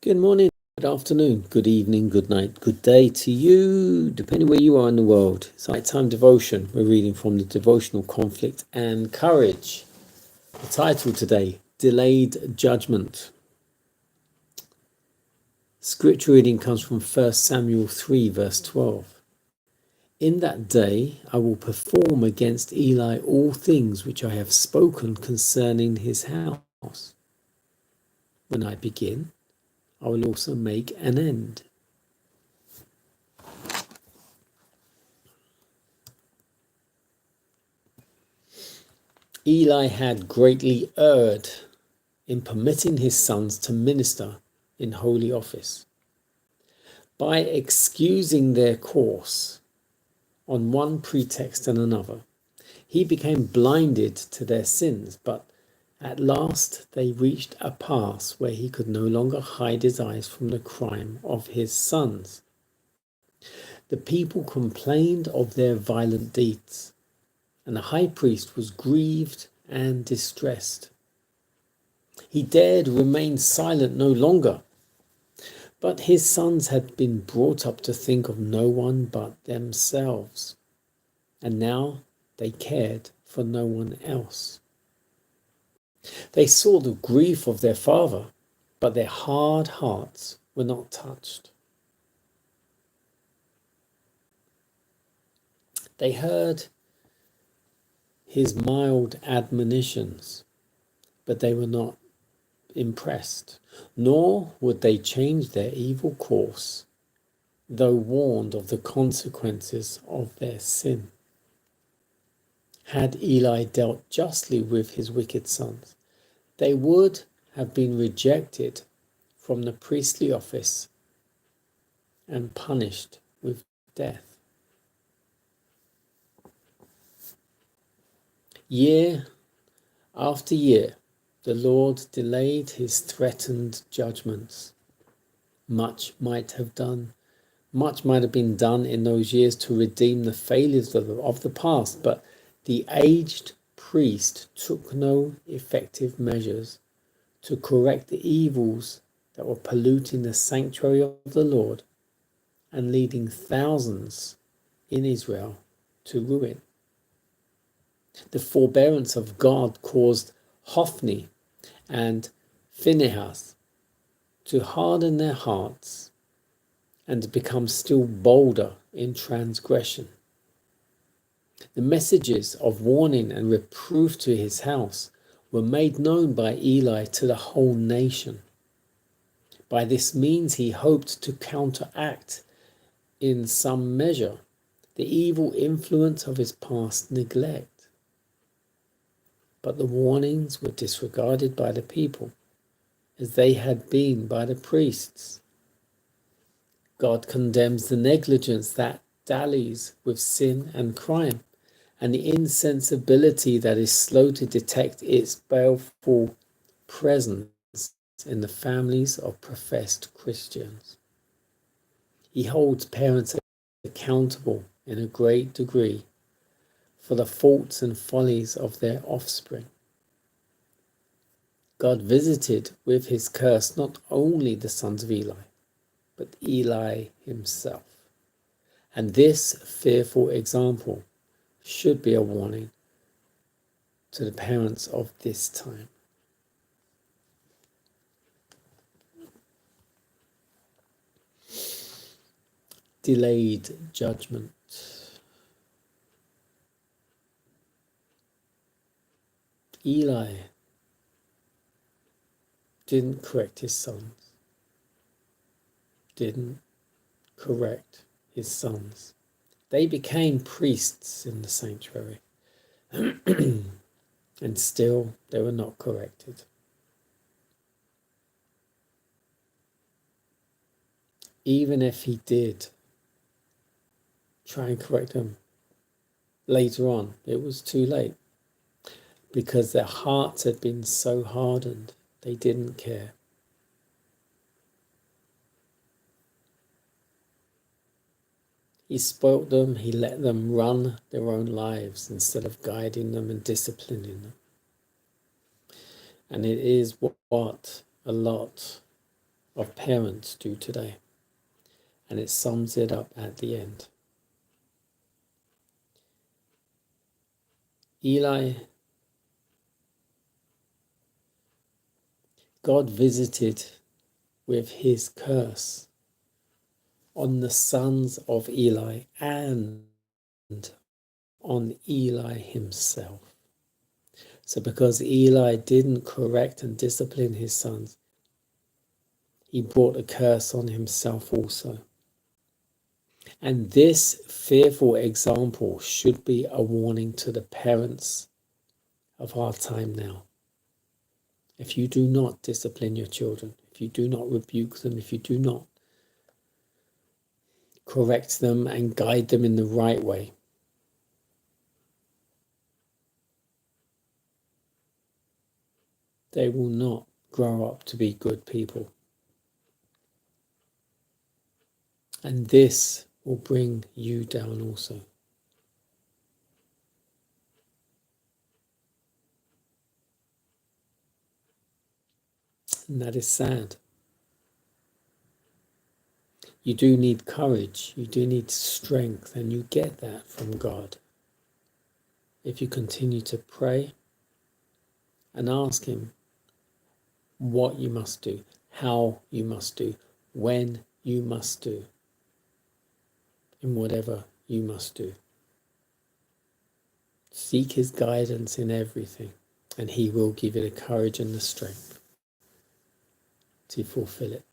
Good morning, good afternoon, good evening, good night, good day to you, depending where you are in the world. It's nighttime devotion. We're reading from the devotional Conflict and Courage. The title today, Delayed Judgment. Scripture reading comes from 1 Samuel 3, verse 12. In that day I will perform against Eli all things which I have spoken concerning his house. When I begin, I will also make an end. Eli had greatly erred in permitting his sons to minister in holy office. By excusing their course on one pretext and another, he became blinded to their sins, but at last they reached a pass where he could no longer hide his eyes from the crime of his sons. The people complained of their violent deeds, and the high priest was grieved and distressed. He dared remain silent no longer, but his sons had been brought up to think of no one but themselves, and now they cared for no one else. They saw the grief of their father, but their hard hearts were not touched. They heard his mild admonitions, but they were not impressed, nor would they change their evil course, though warned of the consequences of their sin. Had Eli dealt justly with his wicked sons, they would have been rejected from the priestly office and punished with death. Year after year, the Lord delayed his threatened judgments. Much might have been done in those years to redeem the failures of the past, but the aged priest took no effective measures to correct the evils that were polluting the sanctuary of the Lord and leading thousands in Israel to ruin. The forbearance of God caused Hophni and Phinehas to harden their hearts and become still bolder in transgression. The messages of warning and reproof to his house were made known by Eli to the whole nation. By this means he hoped to counteract in some measure the evil influence of his past neglect. But the warnings were disregarded by the people, as they had been by the priests. God condemns the negligence that dallies with sin and crime, and the insensibility that is slow to detect its baleful presence in the families of professed Christians. He holds parents accountable in a great degree for the faults and follies of their offspring. God visited with his curse not only the sons of Eli, but Eli himself. And this fearful example should be a warning to the parents of this time. Delayed judgment. Eli didn't correct his sons, didn't correct his sons. They became priests in the sanctuary, and still they were not corrected. Even if he did try and correct them later on, it was too late, because their hearts had been so hardened, they didn't care. He spoilt them, he let them run their own lives instead of guiding them and disciplining them. And it is what a lot of parents do today. And it sums it up at the end. God visited with his curse on the sons of Eli and on Eli himself. So because Eli didn't correct and discipline his sons, he brought a curse on himself also. And this fearful example should be a warning to the parents of our time now. If you do not discipline your children, if you do not rebuke them, if you do not correct them and guide them in the right way, they will not grow up to be good people. And this will bring you down also. And that is sad. You do need courage, you do need strength, and you get that from God. If you continue to pray and ask him what you must do, how you must do, when you must do, in whatever you must do. Seek his guidance in everything, and he will give you the courage and the strength to fulfill it.